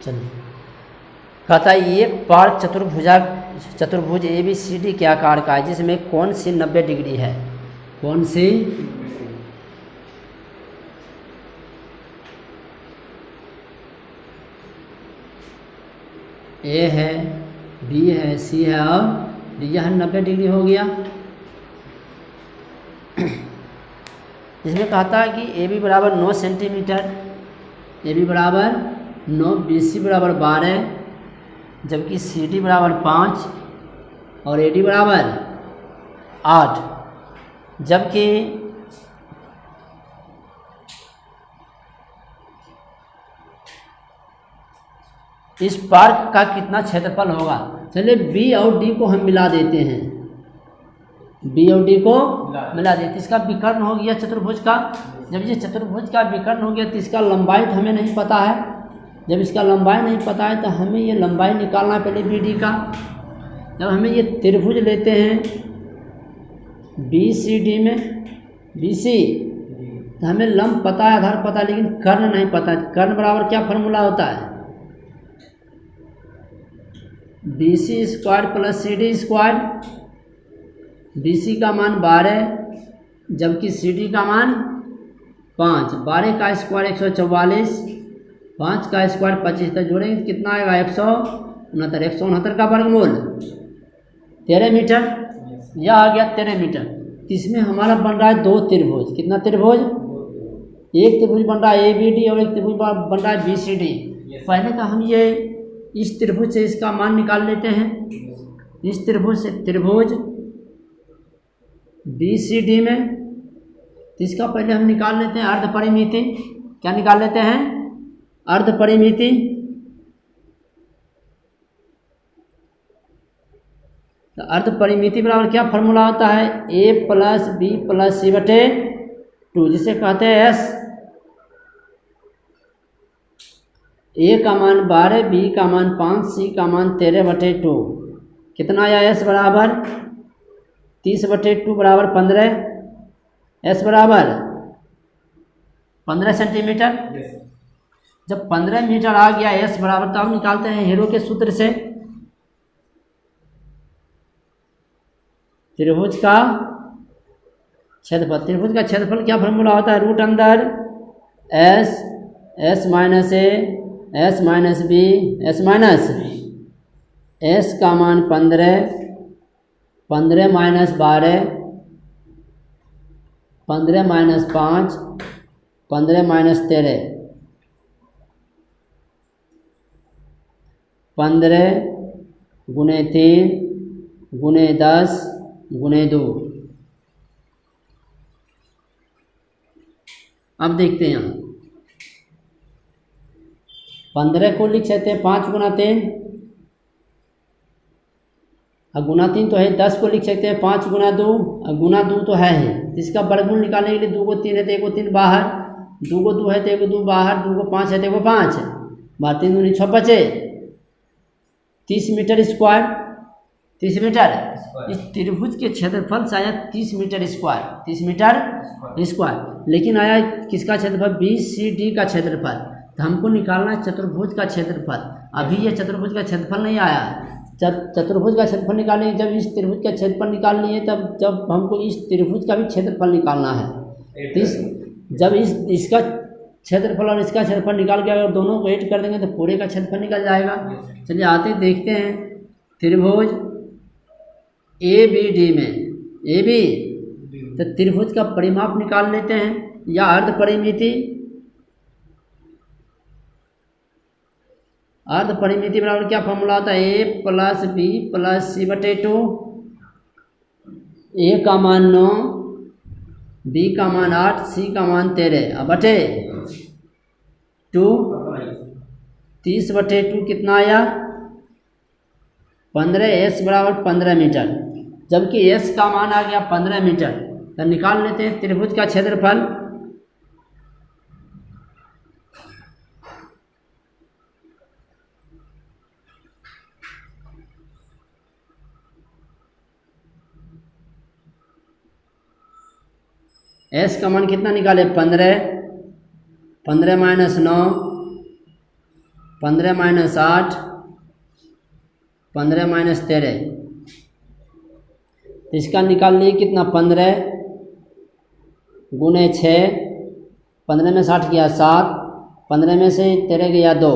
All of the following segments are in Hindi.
चलिए, कहता है एक पार चतुर्भुज ए बी सी डी के आकार का है जिसमें कौन सी 90 डिग्री है? कौन सी? ए है, बी है, सी है और डी। यह 90 डिग्री हो गया। जिसमें कहता है कि ए बी बराबर 9 सेंटीमीटर, ए बी बराबर 9, बी सी बराबर 12, जबकि सी डी बराबर 5 और ए डी बराबर 8। जबकि इस पार्क का कितना क्षेत्रफल होगा? चलिए बी और डी को हम मिला देते हैं, बी और डी को मिला देते। इसका विकर्ण हो गया चतुर्भुज का। जब ये चतुर्भुज का विकर्ण हो गया तो इसका लंबाई तो हमें नहीं पता है। जब इसका लंबाई नहीं पता है तो हमें ये लंबाई निकालना है पहले बी डी का। जब हमें ये त्रिभुज लेते हैं बी सी डी में, बी सी, तो हमें लंब पता है, आधार पता है, लेकिन कर्ण नहीं पता है। कर्ण बराबर क्या फॉर्मूला होता है? B C square plus C D square. B C का मान 12 जबकि सी डी का मान 5। 12 का स्क्वायर 144, 5 का स्क्वायर 25, तो जोड़ेंगे कितना आएगा? 169। 169 का वर्गमूल 13 मीटर। यह आ गया 13 मीटर। इसमें हमारा बन रहा है 2 त्रिभुज। कितना त्रिभुज? एक त्रिभुज बन रहा है ए बी डी और एक त्रिभुज बन रहा है बी सी डी। पहले तो हम ये इस त्रिभुज से इसका मान निकाल लेते हैं। इस त्रिभुज से त्रिभुज बी सी डी में, तो इसका पहले हम निकाल लेते हैं अर्ध परिमिति। क्या निकाल लेते हैं? अर्ध परिमिति। तो अर्ध परिमिति बराबर क्या फॉर्मूला होता है? ए प्लस बी प्लस सी बटे 2, जिसे कहते हैं एस। ए का मान 12, बी का मान 5, सी का मान 13 बटे 2। कितना आया? एस बराबर 30 बटे 2 बराबर 15। एस बराबर 15 सेंटीमीटर। जब 15 मीटर आ गया एस बराबर, तो हम निकालते हैं हीरो के सूत्र से त्रिभुज का क्षेत्रफल। त्रिभुज का क्षेत्रफल क्या फॉर्मूला होता है? रूट अंदर S, S minus A, S minus B, S minus S का मान 15, 15 माइनस 12, 15 माइनस 5, 15 माइनस 13, 15 गुणे 3 गुणे 10 गुणे 2। अब देखते हैं यहाँ 15 को लिख सकते हैं 5 गुना 3, और गुना 3 तो है। 10 को लिख सकते हैं 5 गुना 2, और गुना 2 तो है ही। इसका वर्गमूल निकालने के लिए 2 को 3 है तो 1 को 3 बाहर, 2 को 2 है तो 1 को 2 बाहर, 2 को 5 है तो 1 को 5 बाहर, 3 दूनी 6 बचे। 30 मीटर स्क्वायर, 30 मीटर। इस त्रिभुज के क्षेत्रफल से आया 30 मीटर स्क्वायर, 30 मीटर स्क्वायर। लेकिन आया किसका क्षेत्रफल? बी सी डी का क्षेत्रफल। तो हमको निकालना है चतुर्भुज का क्षेत्रफल। अभी ये चतुर्भुज का क्षेत्रफल नहीं आया। चतुर्भुज का क्षेत्रफल निकालेंगे जब इस त्रिभुज का क्षेत्रफल निकालनी है, तब जब हमको इस त्रिभुज का भी क्षेत्रफल निकालना है। जब इसका क्षेत्रफल और इसका क्षेत्रफल निकाल के अगर दोनों को ऐड कर देंगे तो पूरे का क्षेत्रफल निकल जाएगा। चलिए आते देखते हैं त्रिभुज ए बी डी में, ए बी, तो त्रिभुज का परिमाप निकाल लेते हैं या अर्ध परिमिति। अर्ध परिमिति बराबर क्या फॉर्मूला होता है? ए प्लस बी प्लस सी बटे 2। ए का मान 9, बी का मान 8, सी का मान 13 बटे 2। 30 बटे 2 कितना आया? 15। एस बराबर 15 मीटर, जबकि एस का मान आ गया 15 मीटर। तो निकाल लेते हैं त्रिभुज का क्षेत्रफल। एस का मान कितना निकाले? 15। 15 माइनस 9, 15 माइनस 8, 15 माइनस 13, तो इसका निकाल लिए कितना 15 गुने 6, 15 में 60 गया 7, 15 में से 13 गया 2,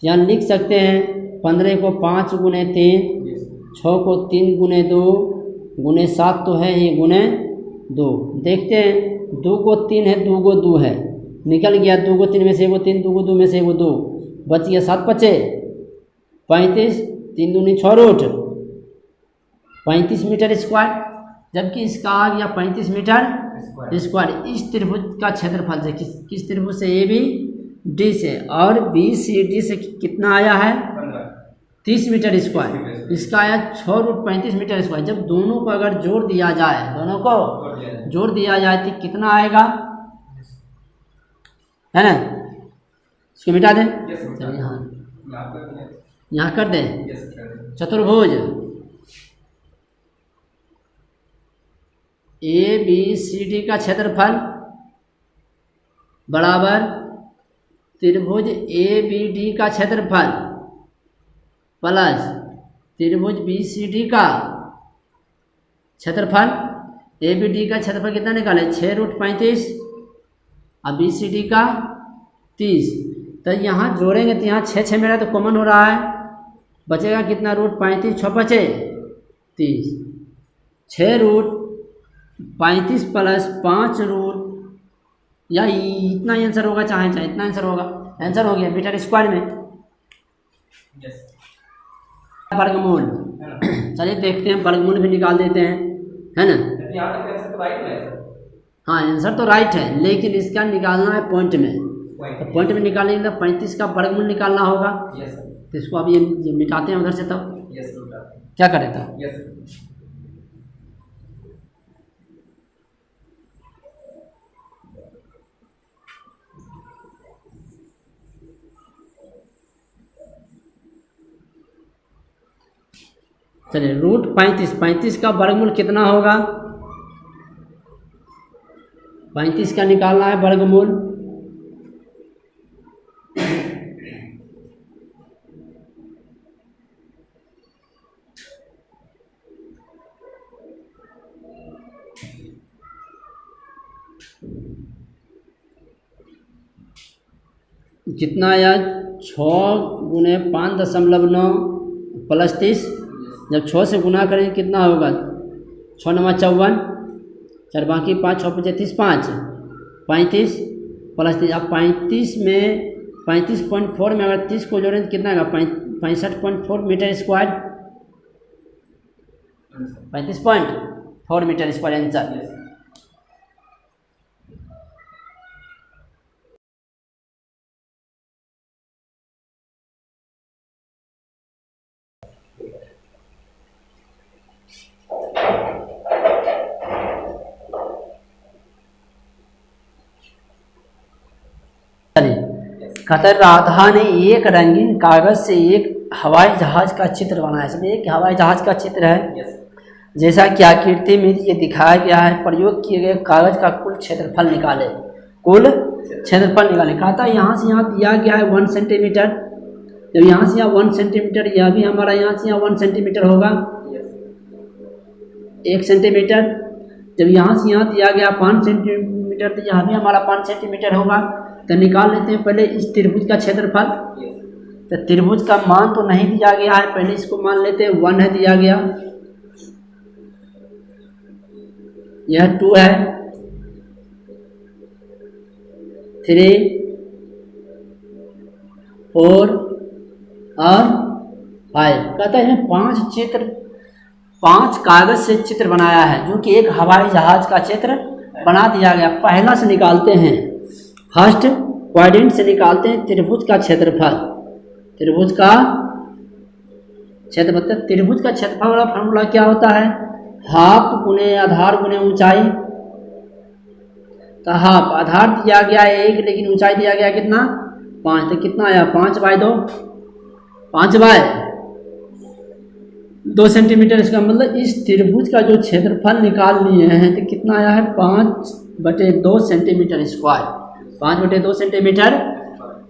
यहाँ लिख सकते हैं 15 को 5 गुने 3, 6 को 3 गुने 2 गुने 7 तो है ही गुने 2। देखते हैं 2 को 3 है, 2 को 2 है, निकल गया 2 को 3 में से वो 3, 2 को 2 में से वो 2, बच गया 7 बचे 35, 3 दूनी 6 रूट 35 मीटर स्क्वायर, जबकि इसका आ गया 35 मीटर स्क्वायर। इस त्रिभुज का क्षेत्रफल से किस त्रिभुज से, ए बी डी से, और बी सी डी से कितना आया है 30 मीटर स्क्वायर, इसका आया 6 रूट 35 मीटर स्क्वायर। जब दोनों को अगर जोड़ दिया जाए, दोनों को जोड़ दिया जाए तो कितना आएगा, है ना, इसको मिटा दें, यहाँ कर दें, चतुर्भुज ए बी सी डी का क्षेत्रफल बराबर त्रिभुज ए बी डी का क्षेत्रफल प्लस त्रिभुज बी सी डी का क्षेत्रफल। ए बी डी का क्षेत्रफल कितना निकाले 6 रूट 35 और बी सी डी का 30, तो यहाँ जोड़ेंगे तो यहाँ 6 6 मेरा तो कॉमन हो रहा है, बचेगा कितना रूट 35, 6 बचे 30, 6 रूट 35 प्लस 5 रूट, या इतना आंसर होगा, चाहे चाहे इतना आंसर होगा, आंसर हो गया मीटर स्क्वायर में। वर्गमूल, चलिए देखते हैं, वर्गमूल भी निकाल देते हैं, है ना। हाँ आंसर तो राइट है, लेकिन इसका निकालना है पॉइंट में, तो पॉइंट में निकालने के लिए 35 का वर्गमूल निकालना होगा। तो इसको अब ये मिटाते हैं उधर से, तब क्या करें तब। चलिए रूट 35 का वर्गमूल कितना होगा, 35 का निकालना है वर्गमूल। कितना आया 6 गुने 5.9 प्लस 30, जब 6 से गुना करेंगे कितना होगा 6 9 54, 4 बाकी 5 6 5 30 5 35 प्लस 30। अब 35 में 35.4 में अगर 30 को जोड़ें तो कितना आएगा 65.4 metre square, 35.4 metre square answer. कहते राधा ने एक रंगीन कागज से एक हवाई जहाज का चित्र बनाया। इसमें एक हवाई जहाज का चित्र है, जैसा कि आकृति में ये दिखाया गया है। प्रयोग किए गए कागज का कुल क्षेत्रफल निकाले, कुल क्षेत्रफल निकाले। कहता है यहाँ से यहाँ दिया गया है 1 सेंटीमीटर, जब यहाँ से यहाँ 1 सेंटीमीटर, यह भी हमारा यहाँ से यहाँ 1 सेंटीमीटर होगा, 1 सेंटीमीटर। जब यहाँ से यहाँ दिया गया 5 सेंटीमीटर, तो यहाँ भी हमारा 5 सेंटीमीटर होगा। तो निकाल लेते हैं पहले इस त्रिभुज का क्षेत्रफल। तो त्रिभुज का मान तो नहीं दिया गया है, पहले इसको मान लेते हैं 1 है दिया गया, यह 2 है, 3 4 और 5। कहते हैं 5 कागज से चित्र बनाया है, जो कि एक हवाई जहाज का चित्र बना दिया गया। पहला से निकालते हैं, फर्स्ट क्वाड्रेंट से निकालते हैं त्रिभुज का क्षेत्रफल। त्रिभुज का क्षेत्रफल, त्रिभुज का क्षेत्रफल वाला फॉर्मूला क्या होता है, हाफ गुने आधार गुने ऊंचाई। तो हाफ आधार दिया गया 1, लेकिन ऊंचाई दिया गया कितना 5, तो कितना आया 5/2, 5/2 सेंटीमीटर। इसका मतलब इस त्रिभुज का जो क्षेत्रफल निकाल लिए हैं तो कितना आया है 5/2 सेंटीमीटर स्क्वायर, 5/2 सेंटीमीटर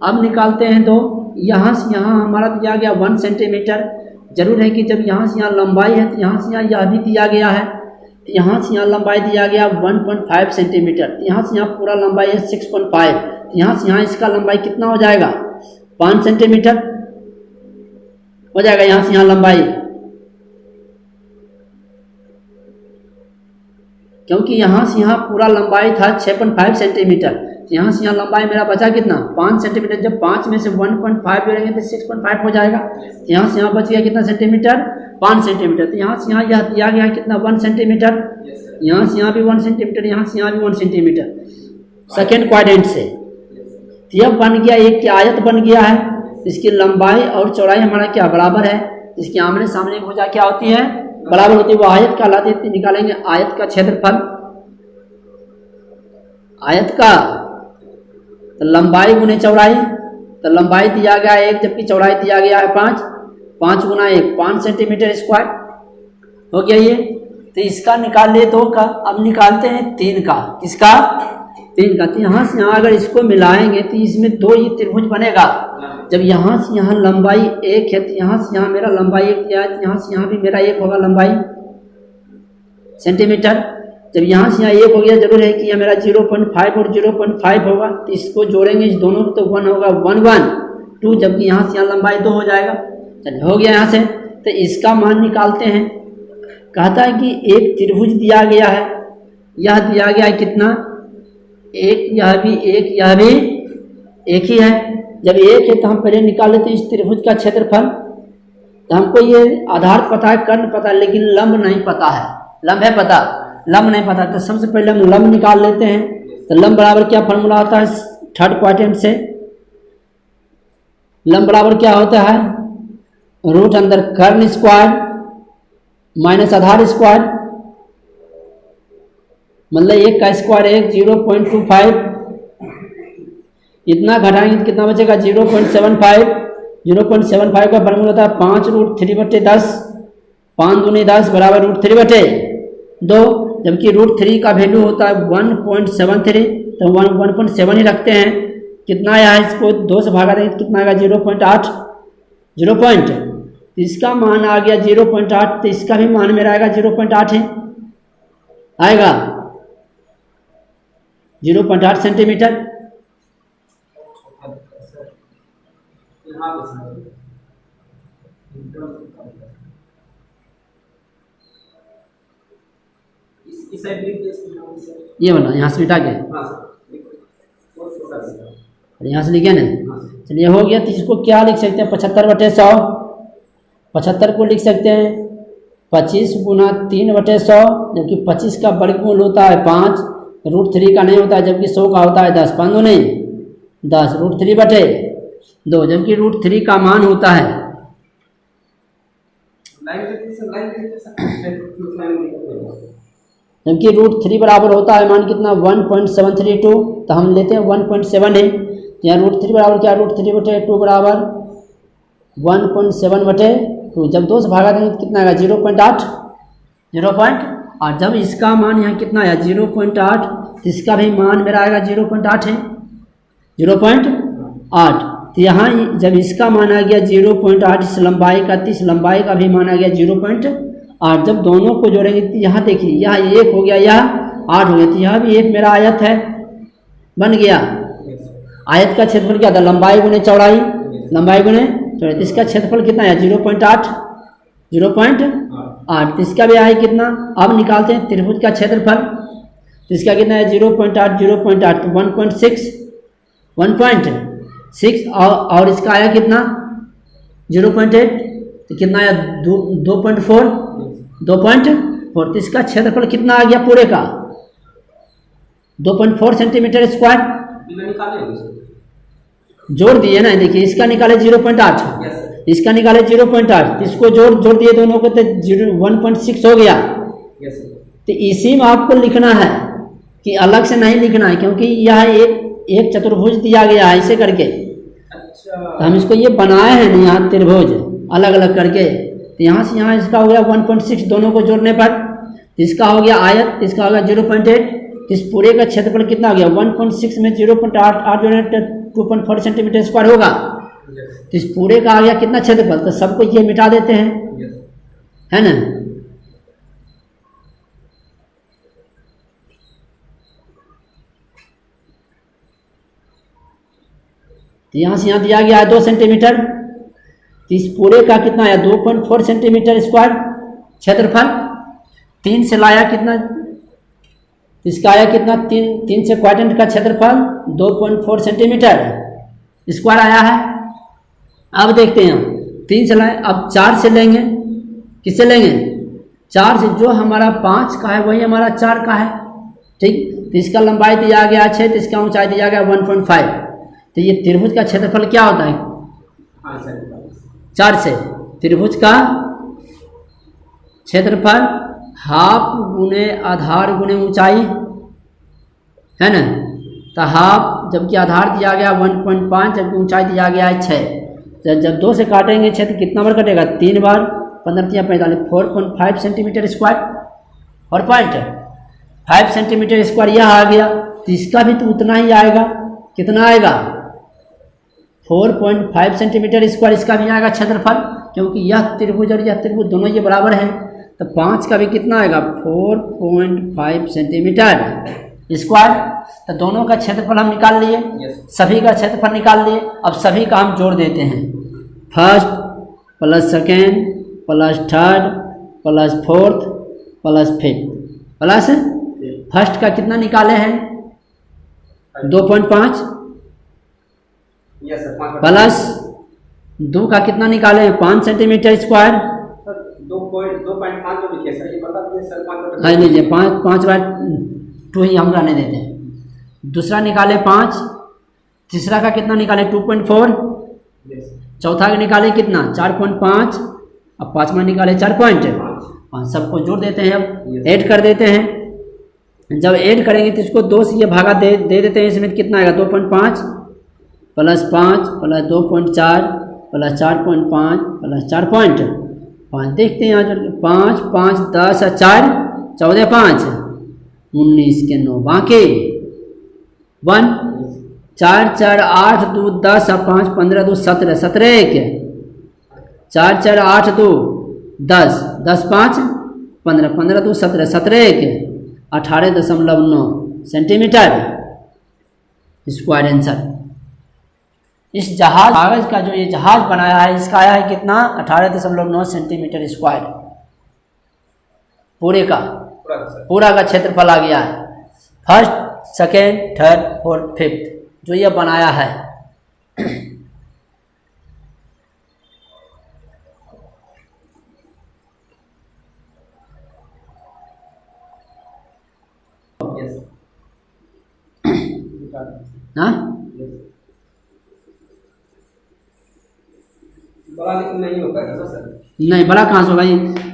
अब निकालते हैं दो, यहाँ से यहाँ हमारा दिया गया 1 सेंटीमीटर। जरूर है कि जब यहाँ से यहाँ लंबाई है तो यहाँ से यहाँ यह भी दिया गया है, यहाँ से यहाँ लंबाई दिया गया 1.5 सेंटीमीटर, यहाँ से यहाँ पूरा लंबाई है 6.5, यहाँ से यहाँ इसका लंबाई कितना हो जाएगा 5 सेंटीमीटर हो जाएगा यहाँ से यहाँ लंबाई, क्योंकि यहाँ से यहाँ पूरा लंबाई था 6.5 सेंटीमीटर, यहाँ से यहाँ लंबाई मेरा बचा कितना 5 सेंटीमीटर। जब 5 में से 1.5 जोड़ेंगे तो 6.5 हो जाएगा। यहाँ से यहाँ बच गया कितना सेंटीमीटर 5 सेंटीमीटर। तो यहाँ से यहाँ यह दिया गया है कितना 1 सेंटीमीटर, यहाँ से यहाँ भी 1 सेंटीमीटर, यहाँ से यहाँ भी 1 सेंटीमीटर सेकेंड क्वाड्रेंट से। तो यह बन गया एक आयत बन गया है, इसकी लंबाई और चौड़ाई हमारा क्या बराबर है, इसकी आमने सामने भुजा क्या होती है बराबर होती है, वो आयत कहलाती है। निकालेंगे आयत का क्षेत्रफल, आयत का तो लंबाई गुने चौड़ाई, तो लंबाई दिया गया है 1 जबकि चौड़ाई दिया गया है 5, 5 गुना 1 5 सेंटीमीटर स्क्वायर हो गया ये। तो इसका निकाल लिए 2 का, अब निकालते हैं 3 का, किसका 3 का। तो यहाँ से यहाँ अगर इसको मिलाएंगे तो इसमें 2 ही त्रिभुज बनेगा। जब यहाँ से यहाँ लंबाई 1 है तो यहाँ से यहाँ मेरा लंबाई 1 दिया है, यहाँ से यहाँ भी मेरा 1 होगा लंबाई सेंटीमीटर। जब यहाँ से यहाँ 1 हो गया, जरूर है कि यह मेरा 0.5 और 0.5 होगा, तो इसको जोड़ेंगे इस दोनों को तो 1 होगा 1 1 2, जबकि यहाँ से यहाँ लंबाई 2 हो जाएगा। चलिए हो गया यहाँ से। तो इसका मान निकालते हैं। कहता है कि एक त्रिभुज दिया गया है, यह दिया गया है कितना 1, यह भी 1, यह भी 1 ही है। जब 1 है तो हम पहले निकाल लेते हैं इस त्रिभुज का क्षेत्रफल। तो हमको ये आधार पता है, कर्ण पता है, लेकिन लंब नहीं पता है। लंब है पता, लंब नहीं पता। तो सबसे पहले हम लंब निकाल लेते हैं। तो लंब बराबर क्या फॉर्मूला होता है थर्ड क्वाड्रेंट से, लंब बराबर क्या होता है रूट अंदर कर्ण स्क्वायर माइनस आधार स्क्वायर, मतलब 1 का स्क्वायर 1 0.25, इतना घटाएंगे तो कितना बचेगा 0.75। 0.75 का फॉर्मूला होता है 5√3/10, 5 दूनी 10 बराबर √3/2, जबकि √3 का वैल्यू होता है 1.73, तो 1.7 ही रखते हैं। कितना आया है, इसको 2 से भागा देंगे तो कितना आएगा 0.8, 0. इसका मान आ गया 0.8, तो इसका भी मान मेरा आएगा 0.8 है, आएगा 0.8 सेंटीमीटर। ये वाला यहाँ से मिटा के यहाँ से लिखे ना। चलिए हो गया। तो इसको क्या लिख सकते हैं 75/100, 75 को लिख सकते हैं 25 गुना 3/100, जबकि 25 का वर्गमूल होता है 5, √3 का नहीं होता है, जबकि 100 का होता है 10, 5 दो नहीं 10, √3/2, जबकि √3 का मान होता है जबकि √3 बराबर होता है मान कितना 1.732, तो हम लेते हैं 1.7 है। तो यहाँ √3 बराबर क्या √3/2 बराबर 1.7/2, जब 2 से भागा देंगे तो कितना आएगा 0.8, 0.8। जब इसका मान यहाँ कितना आया 0.8, तो इसका भी मान मेरा आएगा 0.8 है, 0.8। तो यहाँ जब इसका मान आ गया 0.8 इस लंबाई का, तो इस लंबाई का भी मान आ गया 0.8। जब दोनों को जोड़ेंगे तो यहाँ देखिए यहाँ 1 हो गया, यह 8 हो गया, तो यहाँ भी एक मेरा आयत है बन गया। आयत का क्षेत्रफल क्या था लंबाई गुने चौड़ाई, लंबाई गुने चौड़ाई, तो इसका क्षेत्रफल कितना है 0.8, 0.8। तो इसका भी आया कितना। अब निकालते हैं त्रिभुज का क्षेत्रफल। तो इसका कितना है 0.8, 0.8 तो 1.6 और इसका आया कितना 0.8, तो कितना आया 2.4, 2.4। तो इसका क्षेत्रफल कितना आ गया पूरे का 2.4 सेंटीमीटर स्क्वायर। जोड़ दिए ना, देखिए इसका निकाले 0.8, इसका निकाले 0.8, इसको जोड़ दिए दोनों को तो 1.6 हो गया। तो इसी में आपको लिखना है कि अलग से नहीं लिखना है, क्योंकि यह एक चतुर्भुज दिया गया है ऐसे करके। तो हम इसको ये बनाए हैं ना यहाँ त्रिभुज अलग अलग करके। तो यहाँ से यहाँ इसका हो गया 1.6 दोनों को जोड़ने पर, इसका हो गया आयत, इसका हो गया 0.8। इस पूरे का क्षेत्रफल कितना हो गया 1.6 में 0.8 जोड़े 2.4 सेंटीमीटर स्क्वायर होगा। तो इस पूरे का आ गया कितना क्षेत्रफल, तो सबको ये मिटा देते हैं, है ना। तो यहाँ से यहाँ दिया गया है 2 सेंटीमीटर, तो इस पूरे का कितना आया 2.4 सेंटीमीटर स्क्वायर क्षेत्रफल। 3 से लाया कितना, इसका आया कितना, 3 से क्वाड्रेंट का क्षेत्रफल 2.4 सेंटीमीटर स्क्वायर आया है। अब देखते हैं, 3 से लाए, अब 4 से लेंगे, किससे लेंगे, 4 से, जो हमारा 5 का है वही हमारा 4 का है, ठीक। तो इसका लंबाई दिया गया 6, तो इसका ऊंचाई दिया गया 1.5। तो ये त्रिभुज का क्षेत्रफल क्या होता है, 4 से त्रिभुज का क्षेत्रफल हाफ गुने आधार गुने ऊंचाई, है ना। तो हाफ, जबकि आधार दिया गया 1.5, जबकि ऊंचाई दिया गया है 6। जब 2 से काटेंगे 6 तो कितना बार कटेगा, 3 बार, 15 या 45, 4.5 सेंटीमीटर स्क्वायर, और 0.5 सेंटीमीटर स्क्वायर यह आ गया। तो इसका भी तो उतना ही आएगा, कितना आएगा, 4.5 सेंटीमीटर स्क्वायर इसका भी आएगा क्षेत्रफल, क्योंकि यह त्रिभुज और यह त्रिभुज दोनों ये बराबर है। तो 5 का भी कितना आएगा, 4.5 सेंटीमीटर स्क्वायर। तो दोनों का क्षेत्रफल हम निकाल लिए, सभी का क्षेत्रफल निकाल लिए। अब सभी का हम जोड़ देते हैं, first plus second plus third plus fourth plus fifth plus first का कितना निकाले हैं 2.5 प्लस 2 का कितना निकाले हैं 5 सेंटीमीटर स्क्वायर। 2.5 तो लिखिए सर, ये बता दीजिए सर। हाँ लीजिए 5/2 ही हम रहने देते हैं। दूसरा निकाले 5, तीसरा का कितना निकाले 2.4, चौथा का निकाले कितना 4.5, अब 5वां निकाले 4.5। सबको जोड़ देते हैं, अब ऐड कर देते हैं। जब ऐड करेंगे तो इसको 2 से ये भागा दे देते हैं, इसमें कितना आएगा 2.5 प्लस 5 प्लस 2.4 प्लस 4.5 प्लस 4.5। देखते हैं यहाँ जो 5 5 10 और 4 14 5 19 के 9 बाकी 1 4 4 8 2 10 और 5 15 2 17 17 1 4 4 8 2 10 10 5 15 15 2 17 17 1 18.9 सेंटीमीटर स्क्वायर आंसर। इस जहाज कागज का जो ये जहाज बनाया है इसका आया है कितना 18.9 सेंटीमीटर स्क्वायर। पूरा का क्षेत्रफल आ गया है। First second third fourth fifth जो ये बनाया है। हाँ बड़ा नहीं होगा सर? नहीं बड़ा कहाँ से होगा,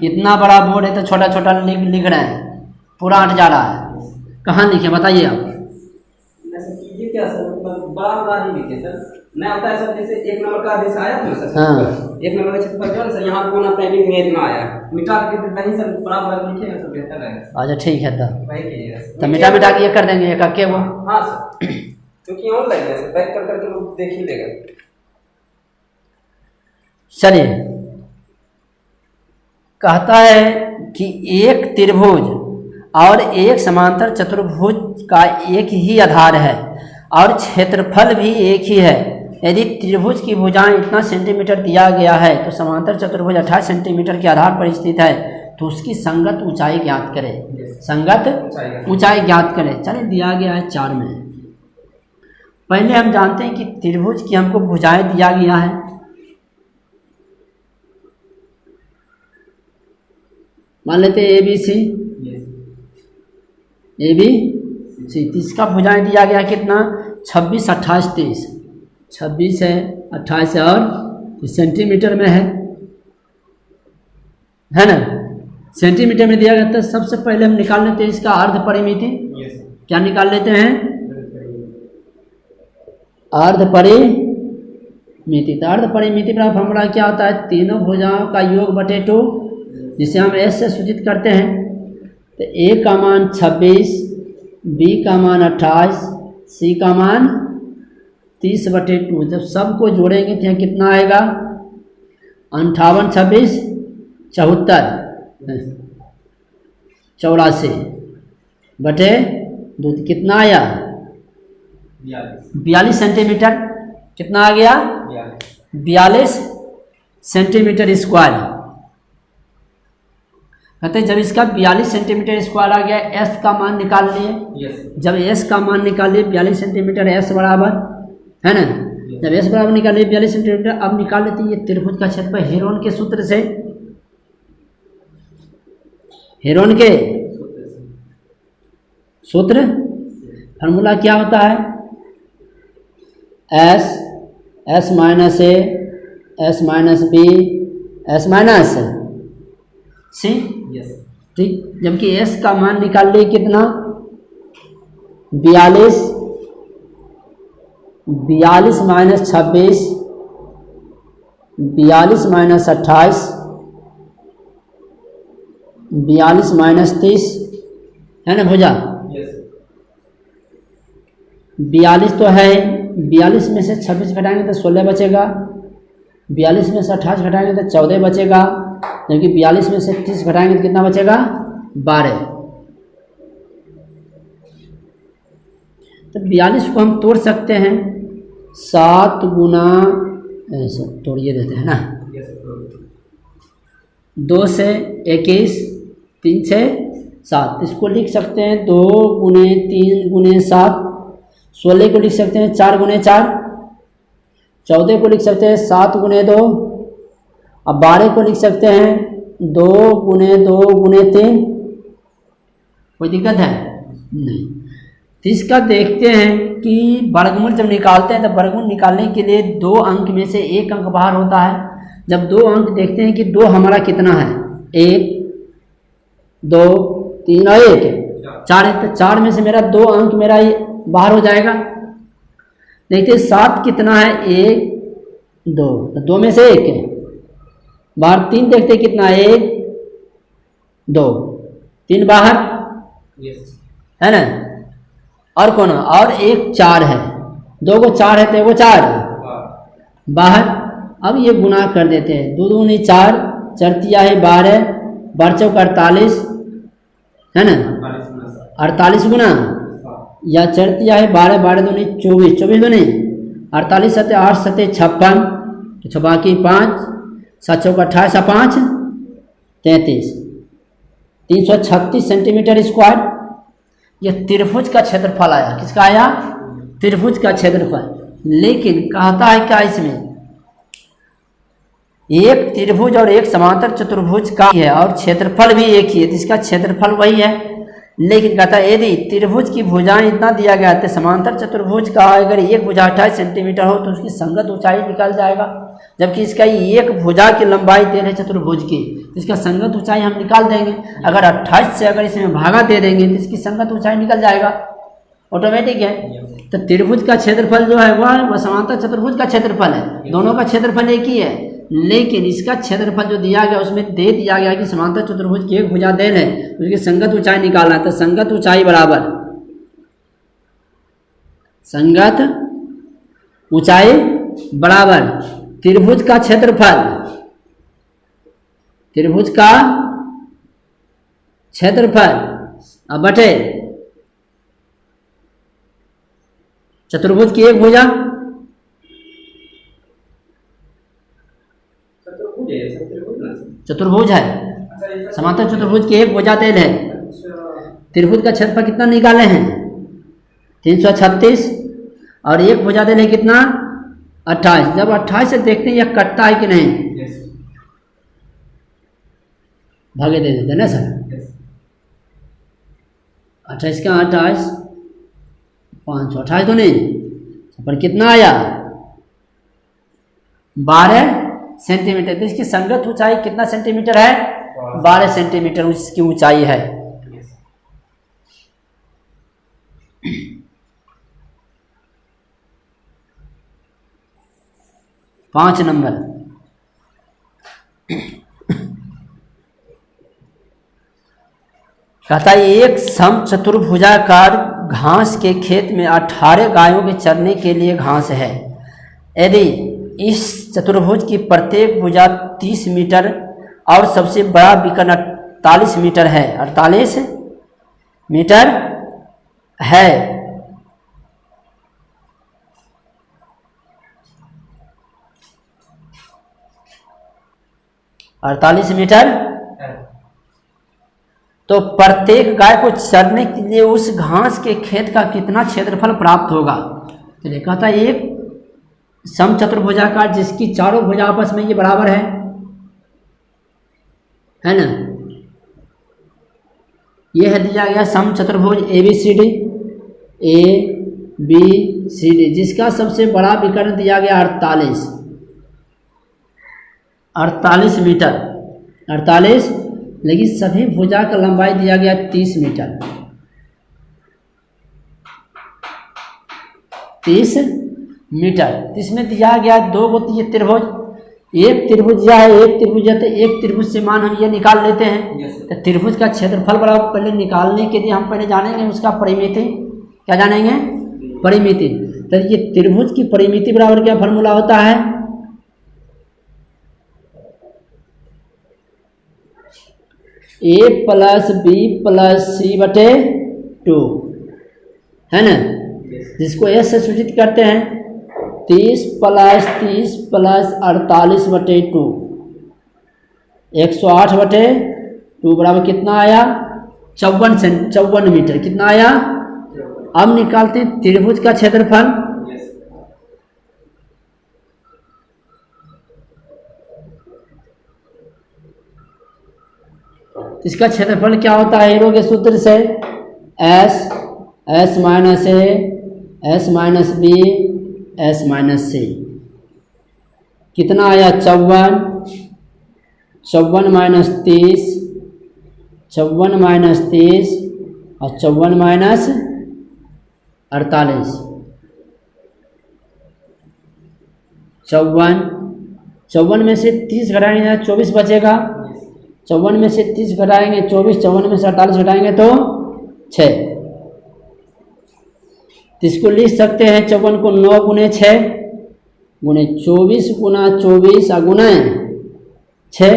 इतना बड़ा बोर्ड है तो छोटा छोटा लिख रहे हैं, पूरा हट जा रहा है। कहाँ लिखे बताइए आप। कीजिए क्या सर, मतलब बड़ा नहीं लिखे सर, नहीं होता है सर। जैसे 1 नंबर का आदेश आया था सर, हाँ 1 नंबर का क्षेत्रफल जो है सर, यहाँ कोना टाइमिंग में इतना आया, मिटा के नहीं सर बराबर लिखेगा सर, बेहतर है। अच्छा ठीक है वही कीजिएगा तो मिटा के ये कर देंगे एक के वो। हाँ सर, क्योंकि ऑनलाइन है सर, बैक कर करके लोग देख ही लेगा। चलिए कहता है कि एक त्रिभुज और एक समांतर चतुर्भुज का एक ही आधार है और क्षेत्रफल भी एक ही है। यदि त्रिभुज की भुजाएं इतना सेंटीमीटर दिया गया है तो समांतर चतुर्भुज 28 सेंटीमीटर के आधार पर स्थित है, तो उसकी संगत ऊंचाई ज्ञात करें। संगत ऊंचाई ज्ञात करें। चलिए दिया गया है 4 में। पहले हम जानते हैं कि त्रिभुज की हमको भुजाएं दिया गया है। मान लेते हैं ABC, इसका भुजाएं दिया गया कितना 26 28 30, 26 है 28 है और सेंटीमीटर में है ना, सेंटीमीटर में दिया गया। तो सबसे पहले हम निकाल लेते हैं इसका अर्ध परिमिति। क्या निकाल लेते हैं अर्ध परिमिति। तो अर्ध परिमिति का फॉर्मूला क्या होता है, तीनों भुजाओं का योग बटे 2, जिसे हम S से सूचित करते हैं। तो A का मान 26, B का मान 28, C का मान 30/2, जब सबको जोड़ेंगे तो यहाँ कितना आएगा 58, 26, 74, 84/2, कितना आया 42 सेंटीमीटर। कितना आ गया 42 सेंटीमीटर स्क्वायर। कहते हैं जब इसका 42 सेंटीमीटर स्क्वायर आ गया, एस का मान निकाल लिए। जब एस का मान निकाल लिए 42 सेंटीमीटर, एस बराबर है ना, जब एस बराबर निकाल लिए 42 सेंटीमीटर, अब निकाल लेते हैं ये त्रिभुज का क्षेत्रफल हेरोन के सूत्र से। हेरोन के सूत्र फॉर्मूला क्या होता है, S minus A, S minus B, S minus C. ठीक, जबकि एस का मान निकाल लिए कितना 42 माइनस 26, 42 माइनस 28, 42 माइनस 30 है ना भुजा। 42 तो है, 42 में से 26 घटाएंगे तो 16 बचेगा, 42 में से 28 घटाएंगे तो 14 बचेगा, जबकि 42 में से 30 घटाएंगे तो कितना बचेगा 12। तो 42 को हम तोड़ सकते हैं 7 गुना, ऐसे तोड़िए देते हैं ना, 2 से 21, 3 से 7, इसको लिख सकते हैं 2 गुने 3 गुने 7, 16 को लिख सकते हैं 4 गुने 4, 14 को लिख सकते हैं 7 गुने 2, अब 12 को लिख सकते हैं 2 गुने 2 गुने 3। कोई दिक्कत है नहीं। तो इसका देखते हैं कि वर्गमूल जब निकालते हैं तो वर्गमूल निकालने के लिए 2 अंक में से 1 अंक बाहर होता है। जब 2 अंक देखते हैं कि 2 हमारा कितना है, 1 2 3 और 1 4 है, तो 4 में से मेरा 2 अंक मेरा बाहर हो जाएगा। देखते 7 कितना है, 1 2, तो 2 में से 1 है बाहर। 3 देखते कितना, 1 2, 3 बाहर है ना, और कौन, और 1 4 है, 2 को 4 है तो 1 को 4 बाहर। अब ये गुना कर देते हैं, 2 दूनी 4, 4 तिया है 12, 12 चौक 48 है ना, 48 गुना, या 4 तिया है 12, 12 दूनी 24, 24 दूनी 48, 7 8 7 56, तो 6 बाकी 5, 7 चौक 28, 5 33, 336 सेंटीमीटर स्क्वायर। यह त्रिभुज का क्षेत्रफल आया। किसका आया, त्रिभुज का क्षेत्रफल। लेकिन कहता है क्या इसमें, एक त्रिभुज और एक समांतर चतुर्भुज का है और क्षेत्रफल भी एक ही है, तो इसका क्षेत्रफल वही है। लेकिन कहता है यदि त्रिभुज की भुजाएं इतना दिया गया है, समांतर चतुर्भुज का अगर एक भुजा 28 सेंटीमीटर हो तो उसकी संगत ऊंचाई निकल जाएगा। जबकि इसका एक भुजा की लंबाई दे रहे चतुर्भुज की, तो इसका संगत ऊंचाई हम निकाल देंगे। अगर 28 से अगर इसमें भागा दे देंगे तो इसकी संगत ऊंचाई निकल जाएगा, ऑटोमेटिक है। तो त्रिभुज का क्षेत्रफल जो है वह समांतर चतुर्भुज का क्षेत्रफल है, दोनों का क्षेत्रफल एक ही है। लेकिन इसका क्षेत्रफल जो दिया गया उसमें दे दिया गया कि समांतर चतुर्भुज की एक भुजा देन है, उसकी संगत ऊंचाई निकालना है। तो संगत ऊंचाई बराबर संगत ऊंचाई बराबर त्रिभुज का क्षेत्रफल, त्रिभुज का क्षेत्रफल अब बटे चतुर्भुज की एक भुजा। चतुर्भुज है, समांतर चतुर्भुज की एक भुजा तेल है। त्रिभुज का क्षेत्रफल कितना निकाले हैं 336 और एक भुजा तेल है कितना 28। जब 28 से देखते हैं यह कटता है कि नहीं, भागे दे देते ना सर। 28 का 28 528 तो नहीं, पर कितना आया 12 सेंटीमीटर। तो इसकी संगत ऊंचाई कितना सेंटीमीटर है 12 सेंटीमीटर उसकी ऊंचाई है। पांच नंबर, कहता है एक सम चतुर्भुजाकार घास के खेत में 18 गायों के चरने के लिए घास है। यदि इस चतुर्भुज की प्रत्येक भुजा 30 मीटर और सबसे बड़ा विकर्ण 48 मीटर है, 48 मीटर है, तो प्रत्येक गाय को चरने के लिए उस घास के खेत का कितना क्षेत्रफल प्राप्त होगा। तो लिखा था एक समचतुर्भुजाकार जिसकी चारों भुजा आपस में ये बराबर है ना। ये है दिया गया समचतुर्भुज ABCD, जिसका सबसे बड़ा विकर्ण दिया गया 48 मीटर, 48, लेकिन सभी भुजा का लंबाई दिया गया 30 मीटर, 30 मीटर। इसमें दिया गया दो गो ये त्रिभुज, एक त्रिभुज या है, एक त्रिभुज है, तो एक त्रिभुज से मान हम ये निकाल लेते हैं। तो त्रिभुज का क्षेत्रफल बड़ा पहले निकालने के लिए हम पहले जानेंगे उसका परिमिति। क्या जानेंगे? परिमिति। तो ये त्रिभुज की परिमिति बराबर क्या फॉर्मूला होता है? A + B + C/2 है ना, जिसको S से सूचित करते हैं 30 + 30 + 48/2, 108/2 बराबर कितना आया? 54 मीटर। कितना आया? अब निकालते हैं त्रिभुज का क्षेत्रफल। इसका क्षेत्रफल क्या होता है? एरो के सूत्र से S - A S - B S - C। कितना आया? 54 - 30, 54 - 30 और 54 - 48। 54 में से 30 घटाएंगे 24 बचेगा। 54 में से 30 घटाएंगे 24, 54 में से 48 घटाएंगे तो 6। इसको लिख सकते हैं 54 को 9 × 6 × 24 × 24 गुना 6।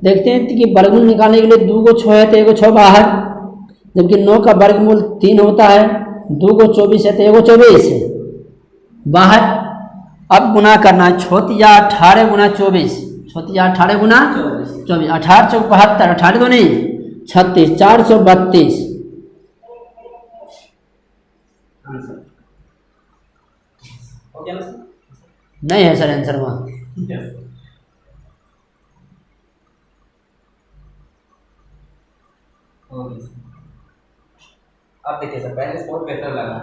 देखते हैं कि वर्गमूल निकालने के लिए 2 को 6 है तो 1 को 6 बाहर, जबकि 9 का वर्गमूल 3 होता है, 2 को 24 है तो 1 को 24 बाहर। अब गुना करना है 18 × 24, 18 × 24, 18 × 72, 18 तो नहीं 36, 432। नहीं है सर आंसर वहाँ। अब देखिए सर, पहले स्पोर्ट बेहतर लगा,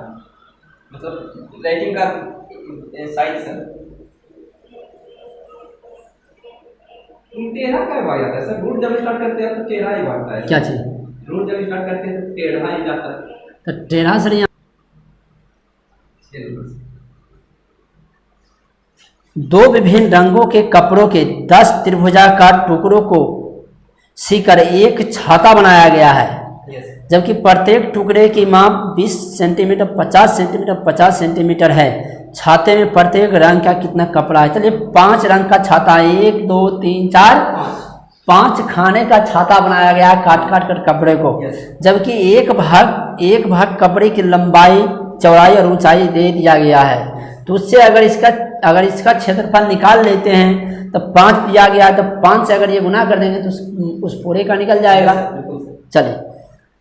मतलब राइटिंग का साइज सर 13 का भाग जाता है सर। रूट जब स्टार्ट करते हैं तो 13 ही भागता है। क्या चीज? रूट जब स्टार्ट करते हैं तो 13 ही जाता है। तो 13 सर यहाँ 2 विभिन्न रंगों के कपड़ों के 10 त्रिभुजाकार टुकड़ों को सीकर एक छाता बनाया गया है, जबकि प्रत्येक टुकड़े की माप 20 सेंटीमीटर, 50 सेंटीमीटर, 50 सेंटीमीटर है। छाते में प्रत्येक रंग का कितना कपड़ा है? चलिए 5 रंग का छाता है, 1 2 3 4 5 खाने का छाता बनाया गया है काट कर कपड़े को, जबकि एक भाग कपड़े की लंबाई, चौड़ाई और ऊंचाई दे दिया गया है। तो उससे अगर इसका क्षेत्रफल निकाल लेते हैं तो 5 दिया गया है, तो 5 से अगर ये गुना कर देंगे तो उस पूरे का निकल जाएगा। चलिए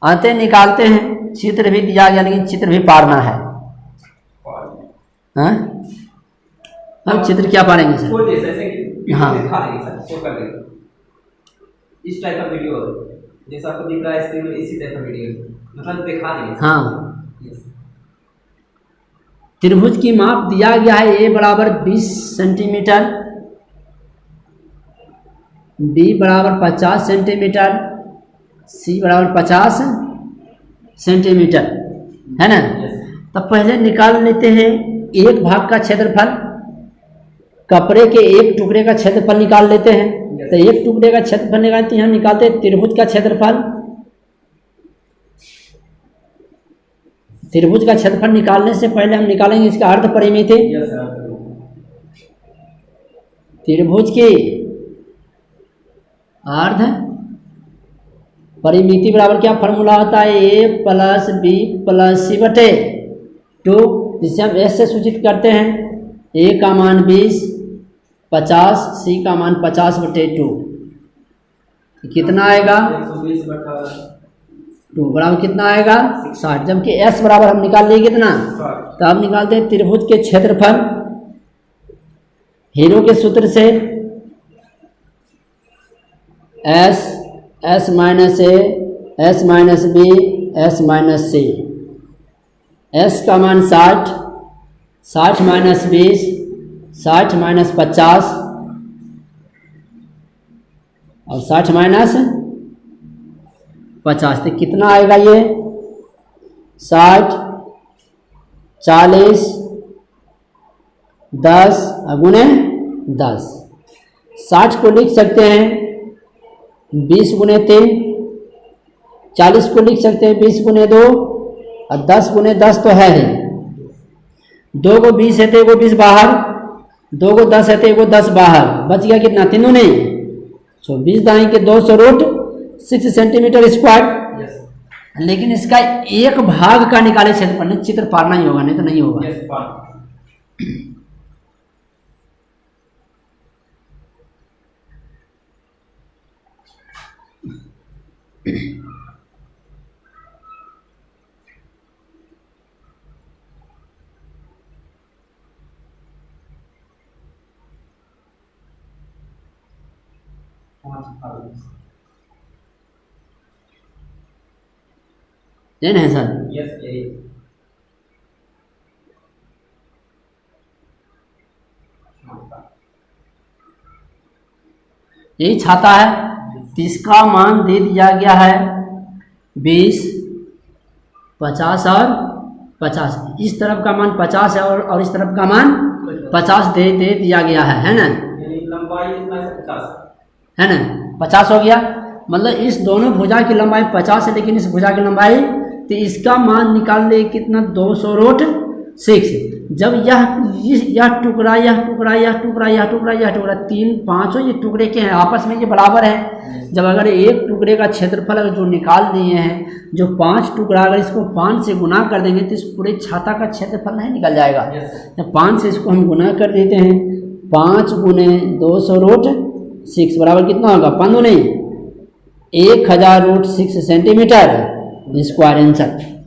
आते निकालते हैं। चित्र भी दिया गया लेकिन चित्र भी पारना है। हाँ, हम चित्र क्या पारेंगे सर? हाँ, इस टाइप का वीडियो जैसा आपको दिख रहा है स्क्रीन में, इसी टाइप का वीडियो मतलब दिखा देंगे। हाँ, त्रिभुज की माप दिया गया है A बराबर 20 सेंटीमीटर, B बराबर 50 सेंटीमीटर, C बराबर 50 सेंटीमीटर, है ना। तब पहले निकाल लेते हैं एक भाग का क्षेत्रफल, कपड़े के एक टुकड़े का क्षेत्रफल निकाल लेते हैं। तो एक टुकड़े का क्षेत्रफल निकालते हैं, हम निकालते हैं त्रिभुज का क्षेत्रफल। त्रिभुज का क्षेत्रफल निकालने से पहले हम निकालेंगे इसका अर्ध परिमिति। Yes sir. त्रिभुज की अर्ध परिमिति बराबर क्या फॉर्मूला होता है, ए प्लस बी प्लस सी बटे 2, जिसे हम एस से सूचित करते हैं। ए का मान 20, 50, सी का मान 50 बटे 2, कितना आएगा 120 बटा 2 बराबर कितना आएगा 60। जबकि एस बराबर हम निकाल लिए कितना, तो अब निकालते हैं त्रिभुज के क्षेत्रफल हीरो के सूत्र से। S minus A, S minus B, S minus C. S का मान 60, 60 माइनस 20, 60 माइनस 50 और 60 माइनस 50, तो कितना आएगा ये 60, 40, 10 गुणे 10। 60 को लिख सकते हैं 20 गुणे 3, 40 को लिख सकते हैं 20 गुणे 2 और 10 गुणे 10 तो है ही। 2 को 20 है तो 1 को 20 बाहर, 2 को 10 है तो 1 को 10 बाहर, बच गया कितना, तीनों नहीं। तो 20 दाएं के 200 रूट 6 सेंटीमीटर स्क्वायर। लेकिन इसका एक भाग का निकाले क्षेत्रफल, चित्र पारना ही होगा, नहीं तो नहीं होगा। नहीं है सर, यस यही। यही छाता है। तो इसका मान दे दिया गया है 20, 50 और 50। इस तरफ का मान 50 है और इस तरफ का मान 50 दे दिया गया है ना। लंबाई इतना से 50 है ना, 50 हो गया। मतलब इस दोनों भुजा की लंबाई 50 है, लेकिन इस भुजा की लंबाई, तो इसका मान निकाल ले कितना 200 रूट 6। जब यह टुकड़ा यह टुकड़ा यह टुकड़ा यह टुकड़ा यह टुकड़ा, 3 5 ये टुकड़े के हैं, आपस में ये बराबर है। जब अगर एक टुकड़े का क्षेत्रफल अगर जो निकाल दिए हैं, जो 5 टुकड़ा, अगर इसको 5 से गुना कर देंगे तो इस पूरे छाता का क्षेत्रफल नहीं निकल जाएगा। जब 5 से इसको हम गुना कर देते हैं, 5 गुने 200 रूट 6 बराबर कितना होगा, 5 नहीं 1000 रूट 6 सेंटीमीटर स्क्वायर आंसर।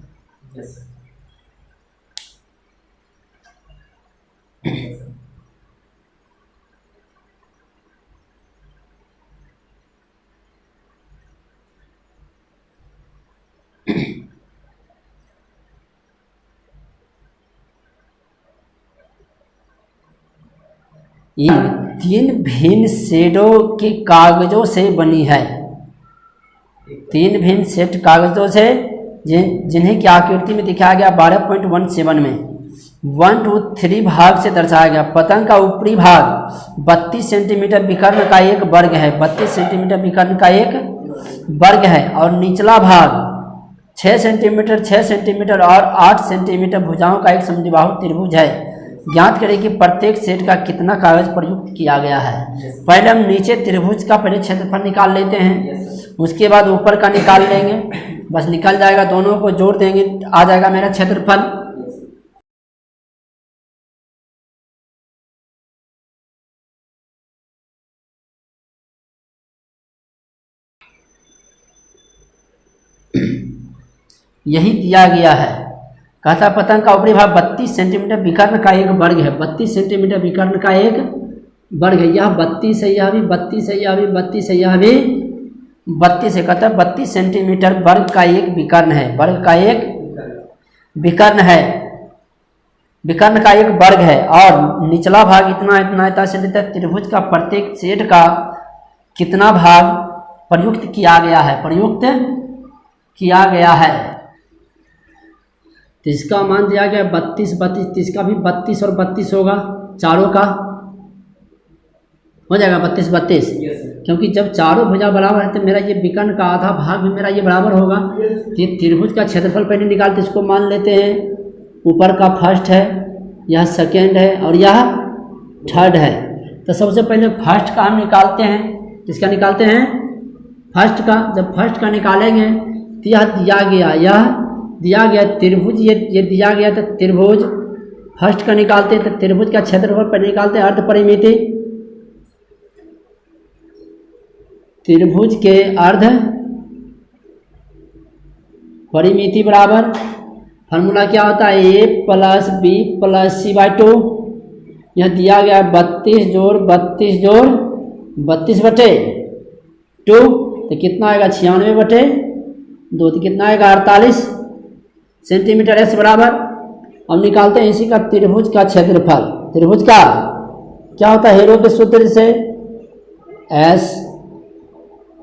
ये 3 भिन्न शेडों के कागजों से बनी है। 3 भिन्न सेट कागजों से जिन्हें की आकृति में दिखाया गया 12.17 में 1 2 3 भाग से दर्शाया गया। पतंग का ऊपरी भाग 32 सेंटीमीटर विकर्ण का एक वर्ग है, 32 सेंटीमीटर विकर्ण का एक वर्ग है, और निचला भाग 6 सेंटीमीटर 6 सेंटीमीटर और 8 सेंटीमीटर भुजाओं का एक समद्विबाहु त्रिभुज है। ज्ञात करें कि प्रत्येक सेट का कितना कागज प्रयुक्त किया गया है। पहले हम नीचे त्रिभुज का पहले क्षेत्रफल निकाल लेते हैं, उसके बाद ऊपर का निकाल लेंगे, बस निकल जाएगा। दोनों को जोड़ देंगे, आ जाएगा मेरा क्षेत्रफल। यही दिया गया है। कहता पतंग का ऊपरी भाग 32 सेंटीमीटर विकर्ण का एक वर्ग है। 32 सेंटीमीटर विकर्ण का एक वर्ग है। यह 32 है, यह भी 32 है, यह भी 32 है, यह भी 32 है। कहता है 32 सेंटीमीटर वर्ग का एक विकर्ण है, वर्ग का एक विकर्ण है, विकर्ण का एक वर्ग है। और निचला भाग इतना इतना इतना सेंटीमीटर। त्रिभुज का प्रत्येक सेट का कितना भाग प्रयुक्त किया गया है, प्रयुक्त किया गया है। तो इसका मान दिया गया 32 32, इसका भी 32 और 32 होगा, चारों का हो जाएगा 32 32। क्योंकि जब चारों भुजा बराबर है तो मेरा ये विकर्ण का आधा भाग भी मेरा ये बराबर होगा। तो ये त्रिभुज का क्षेत्रफल पहले निकालते, इसको मान लेते हैं ऊपर का फर्स्ट है, यह सेकेंड है और यह थर्ड है। तो सबसे पहले फर्स्ट का हम निकालते हैं। किसका निकालते हैं? फर्स्ट का। जब फर्स्ट का निकालेंगे तो यह दिया गया त्रिभुज, ये दिया गया तो त्रिभुज फर्स्ट का निकालते हैं। तो त्रिभुज का क्षेत्रफल पर निकालते हैं अर्ध परिमिति। त्रिभुज के अर्ध परिमिति बराबर फार्मूला क्या होता है? a plus B plus C by 2। यह दिया गया 32 जोड़ 32 जोड़ 32 बटे 2, तो कितना आएगा? 96 बटे 2, तो कितना आएगा? 48 सेंटीमीटर एस बराबर। अब निकालते हैं इसी का त्रिभुज का क्षेत्रफल। त्रिभुज का क्या होता है? हेरो के सूत्र से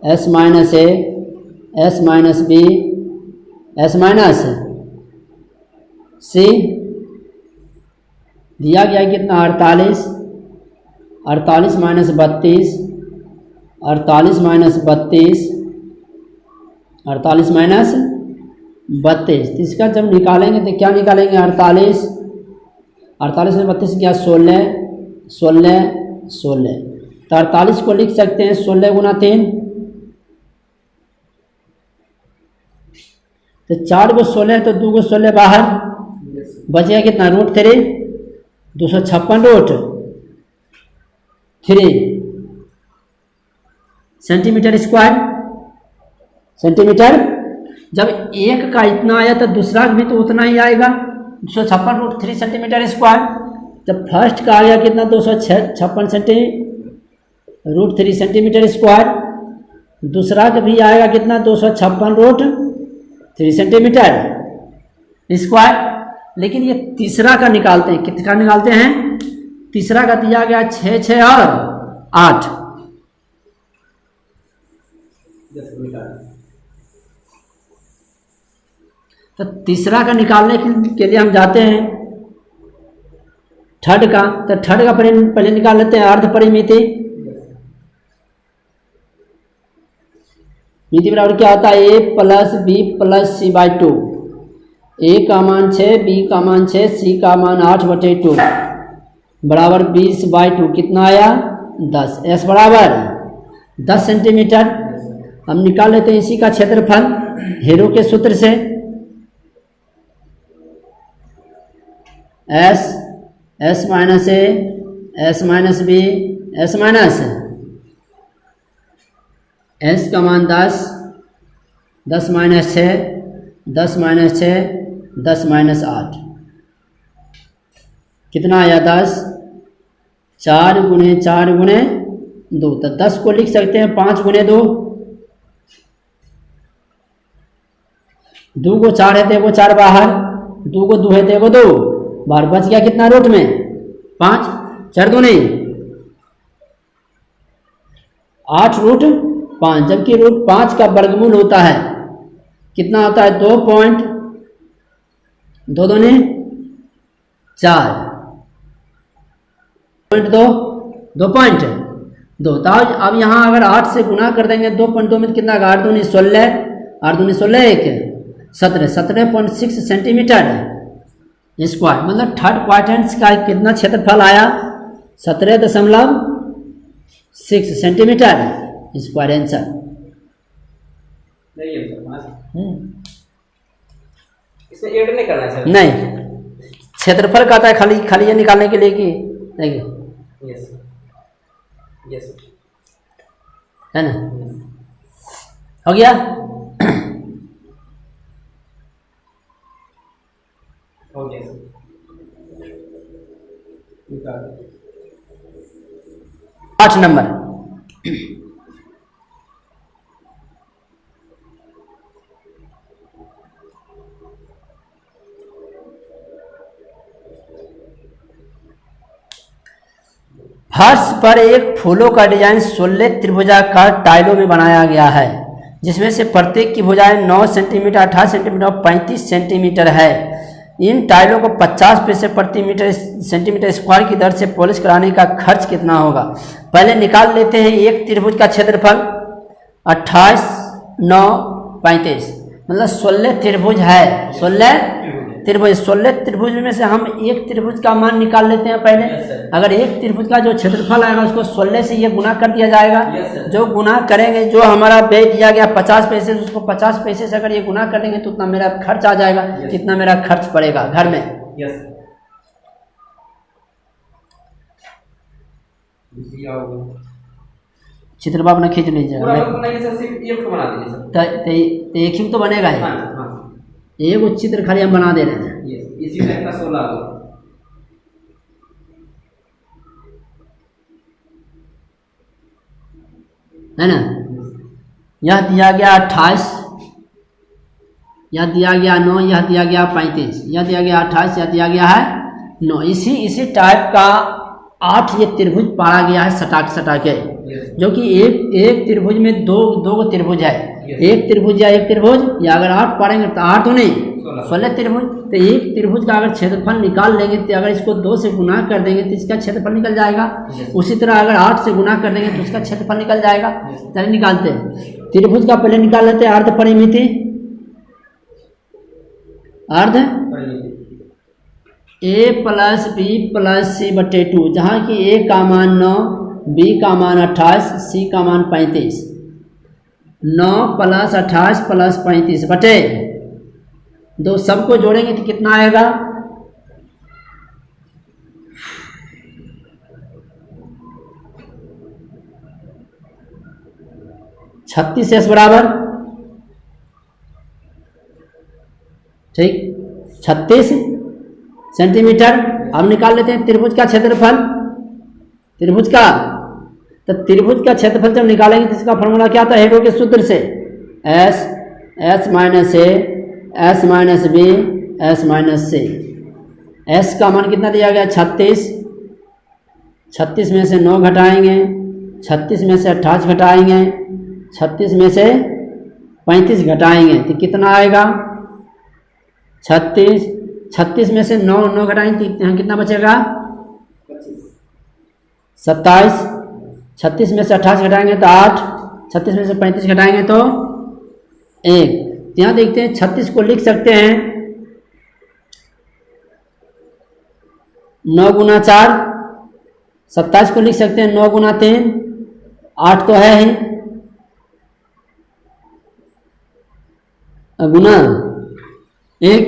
S minus A, S minus B, S minus C. दिया गया कितना? 48, 48 माइनस 32, 48 माइनस 32, 48 माइनस 32। तो इसका जब निकालेंगे तो क्या निकालेंगे? 48 में 32 क्या? 16 16 16। तो 48 को लिख सकते हैं 16 गुना 3। तो 4 को 16 तो 2 को 16 बाहर, बचेगा कितना? √3, 256 √3 सेंटीमीटर स्क्वायर। सेंटीमीटर। जब एक का इतना आया तो दूसरा भी तो उतना ही आएगा, 256 √3 सेंटीमीटर स्क्वायर। जब फर्स्ट का आ गया कितना? 256 √3 सेंटीमीटर स्क्वायर। दूसरा का भी आएगा कितना? 256 √3 सेंटीमीटर स्क्वायर। लेकिन ये तीसरा का निकालते हैं। कितना निकालते हैं? तीसरा का दिया गया 6 6 और 8। तो तीसरा का निकालने के लिए हम जाते हैं थर्ड का। तो थर्ड का पहले निकाल लेते हैं अर्ध परिमिति। मिति बराबर क्या होता है? a plus B plus C by 2। a का मान 6, b का मान 6, c का मान 8 बटे 2 बराबर 20 बाई 2। कितना आया? 10। s बराबर 10 सेंटीमीटर। हम निकाल लेते हैं इसी का क्षेत्रफल हेरो के सूत्र से। S minus A, S minus B, S minus S का मान 10, 10 माइनस 6, 10 माइनस 6, 10 माइनस 8। कितना आया? 10। 4 गुणे 4 गुणे 2। तो 10 को लिख सकते हैं 5 गुणे 2। 2 को 4 है तो वो 4 बाहर, 2 को 2 है तो वो 2 बाहर। बच गया कितना रूट में? 5। 4 2 नहीं 8 √5। जबकि √5 का वर्गमूल होता है कितना होता है? 2.2 2 4 2.2। तो अब यहाँ अगर 8 से गुना कर देंगे 2.2 में कितना? 8 2 16, 8 2 16 1 17, 17.6 सेंटीमीटर स्क्वायर। मतलब थर्ड क्वाड्रेंट का कितना क्षेत्रफल आया? 17.6 सेंटीमीटर स्क्वायर आंसर। इसमें ऐड नहीं करना चाहिए। नहीं, क्षेत्रफल का आता है खाली ये निकालने के लिए कि देखिए। यस यस है ना? हो गया? Okay sir. 8 नंबर। फर्श पर एक फूलों का डिजाइन 16 त्रिभुजाकार टाइलों में बनाया गया है, जिसमें से प्रत्येक की भुजाएं 9 सेंटीमीटर, 18 सेंटीमीटर और 35 सेंटीमीटर है। इन टाइलों को 50 पैसे प्रति मीटर सेंटीमीटर स्क्वायर की दर से पॉलिश कराने का खर्च कितना होगा। पहले निकाल लेते हैं एक त्रिभुज का क्षेत्रफल 28, 9, 35, मतलब 16 त्रिभुज है। 16 त्रिभुज में से हम एक त्रिभुज का मान निकाल लेते हैं पहले। अगर एक त्रिभुज का जो क्षेत्रफल आएगा उसको 16 से ये गुना कर दिया जाएगा। जो गुना करेंगे, जो हमारा व्यय दिया गया 50 पैसे, उसको 50 पैसे से अगर ये गुना कर देंगे तो उतना मेरा खर्च आ जाएगा। कितना मेरा खर्च पड़ेगा घर में। चित्र अपना खींच लीजिएगा। एक ही तो बनेगा है। एक चित्र खाली हम बना दे रहे हैं। इसी टाइप का 16 है ना। यह दिया गया 28, यह दिया गया 9, यह दिया गया 35, यह दिया गया 28, यह दिया गया है 9। इसी टाइप का 8 ये त्रिभुज पाड़ा गया है सटा के, जो कि एक त्रिभुज में दो त्रिभुज है। एक त्रिभुज या अगर 8 पाड़ेंगे तो 8 तो नहीं 16 त्रिभुज। तो एक त्रिभुज का अगर क्षेत्रफल निकाल लेंगे तो अगर इसको 2 से गुना कर देंगे तो इसका क्षेत्रफल निकल जाएगा। उसी तरह अगर 8 से गुना कर देंगे तो उसका क्षेत्रफल निकल जाएगा। चलिए निकालते हैं। त्रिभुज का पहले निकाल लेते हैं अर्ध परिमिति। अर्ध a + b + c/2, जहाँ की a का मान 9, b का मान 28, c का मान 35। 9 + 28 + 35 बटे 2, सबको जोड़ेंगे तो कितना आएगा। 36 बराबर, ठीक, 36 सेंटीमीटर। अब निकाल लेते हैं त्रिभुज का क्षेत्रफल। त्रिभुज का क्षेत्रफल जब निकालेंगे तो इसका फॉर्मूला क्या था हेरो के सूत्र से, S - A S - B S - C। S का मान कितना दिया गया 36, 36 में से 9 घटाएंगे, 36 में से 28 घटाएंगे, 36 में से 35 घटाएंगे तो कितना आएगा 36 में से 9 घटाएंगे तो यहाँ कितना बचेगा 27। 36 में से 28 घटाएंगे तो 8, 36 में से 35 घटाएंगे तो 1। यहाँ देखते हैं 36 को लिख सकते हैं 9 × 4, 27 को लिख सकते हैं 9 × 3, 8 तो है ही, गुना 1,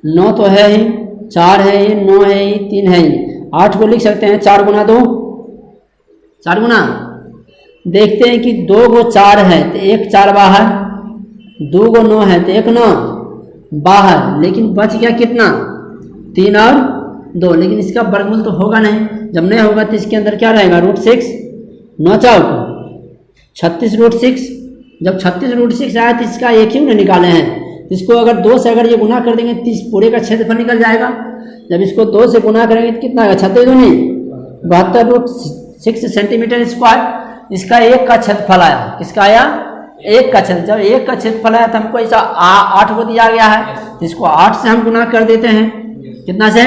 9 तो है ही, 4 है ही, 9 है ही, 3 है ही। 8 को लिख सकते हैं 4 × 2, 4 गुना। देखते हैं कि 2 को 4 है तो 1 4 बाहर, 2 को 9 है तो 1 9 बाहर, लेकिन बच गया कितना 3 और 2। लेकिन इसका वर्गमूल तो होगा नहीं। जब नहीं होगा तो इसके अंदर क्या रहेगा √6, 9 चौक 36 √6। जब 36 √6 आया तो इसका एक ही निकाले हैं। इसको अगर 2 से अगर ये गुना कर देंगे तो इस पूरे का क्षेत्रफल निकल जाएगा। जब इसको 2 से गुना करेंगे तो कितना आएगा 36 दूनी 72 √6 सेंटीमीटर स्क्वायर। इसका 1 का क्षेत्रफल आया। किसका आया 1 का क्षेत्र। जब 1 का क्षेत्रफल आया तो हमको ऐसा 8 को दिया गया है तो इसको 8 से हम गुना कर देते हैं। कितना से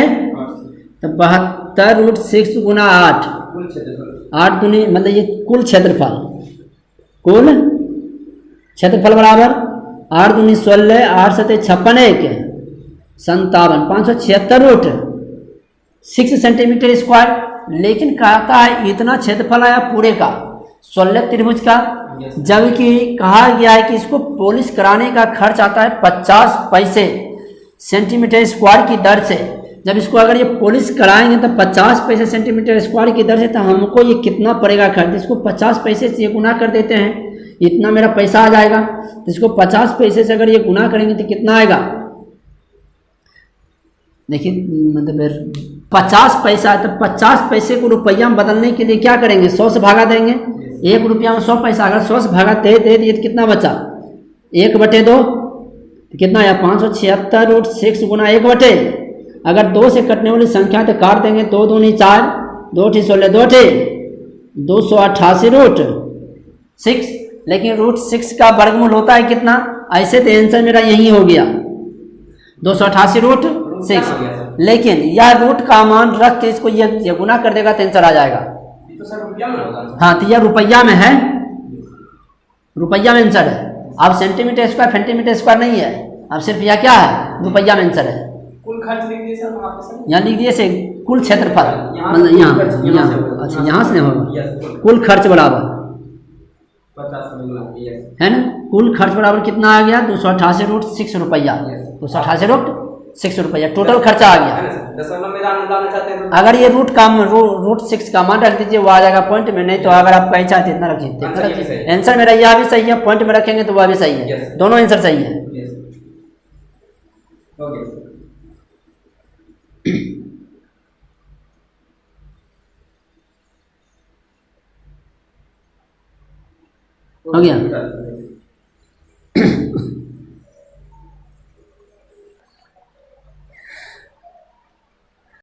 तो 72 √6 गुना 8, 8 दूनी मतलब ये कुल क्षेत्रफल बराबर 8 दूनी 16, 8 7 56, 1 57, 576 √6 सेंटीमीटर स्क्वायर। लेकिन कहता है इतना क्षेत्रफल आया पूरे का 16 त्रिभुज का, जबकि कहा गया है कि इसको पॉलिश कराने का खर्च आता है 50 पैसे सेंटीमीटर स्क्वायर की दर से। जब इसको अगर ये पॉलिश कराएंगे तो 50 पैसे सेंटीमीटर स्क्वायर की दर से, तो हमको ये कितना पड़ेगा खर्च। इसको 50 पैसे से ये गुना कर देते हैं, इतना मेरा पैसा आ जाएगा। तो इसको 50 पैसे से अगर ये गुना करेंगे तो कितना आएगा देखिए, मतलब 50 पैसा है तो 50 पैसे को रुपया में बदलने के लिए क्या करेंगे 100 से भागा देंगे। 1 रुपया में 100 पैसा, अगर 100 से भागा दे दिए तो कितना बचा 1/2 तो कितना आया 576 √6 गुना 1/। अगर 2 से कटने वाली संख्या तो काट देंगे, 2 दूनी 4, 2 ठी 16, 2 ठी 288 √6 लेकिन √6 का वर्गमूल होता है कितना? ऐसे तो आंसर मेरा यही हो गया 288 √6, लेकिन यह रूट का मान रख के इसको ये गुना कर देगा तो आंसर आ जाएगा। ये तो सर रुपया में होगा। हाँ तो यह रुपया में है, रुपया में आंसर है। अब सेंटीमीटर स्क्वायर सेंटीमीटर स्क्वायर नहीं है, अब सिर्फ यह क्या है, रुपया में आंसर है। कुल खर्च लिख दिए सर वहाँ पे सर, यहाँ लिख दिए से कुल क्षेत्रफल, मतलब यहाँ अच्छा यहाँ से होगा कुल खर्च बराबर 50 है ना, कुल खर्च बराबर कितना आ गया 288 √6 रुपया, 288 √6 रुपया टोटल खर्चा आ गया। दशमलव में डालना चाहते हैं तो अगर ये √6 का मान रख दीजिए वो आ जाएगा पॉइंट में, नहीं तो अगर आप कहीं चाहते इतना रखिए इतना रखिए। आंसर मेरा यह भी सही है, पॉइंट में रखेंगे तो वह भी सही है, दोनों आंसर सही है। ओके हो गया।